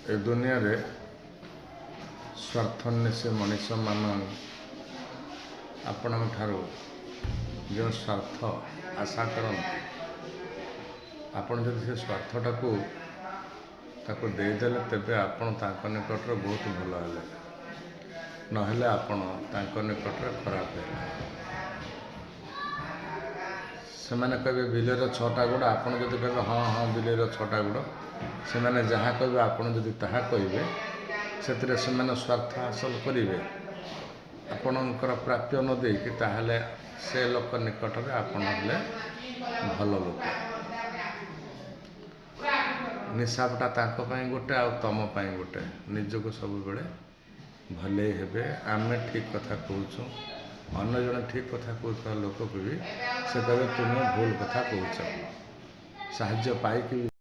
ए दुनिया रे स्वार्थन्वेषी मनीष मान आपण जो स्वार्थ आशा करते आपण जब से स्वार्थटा को देदेले तेबे आपण तांको निकट बहुत भल है नहेले आपण तांको निकट खराब है से मैंने कहे बिलेर 6टा गुड़ आपड़ जब कहे हाँ हाँ बिलेर 6टा गुड़ से मैंने जहाँ कहे आपड़ जब ताहा कहे से स्वार्थ हासिल करेंगे आपणकर प्राप्य न देकी ताहले से लोक निकट में आपण भल लोक निशापटा तांको पाई गोटे आ तम पाई गोटे निजको सब बेले भले हेबे आमे ठीक कथा कहूँ अन्य जन ठीक कथा कहूता लोक को भी से कहे तुम्हें भूल कथा कहूच साहाय्य पाई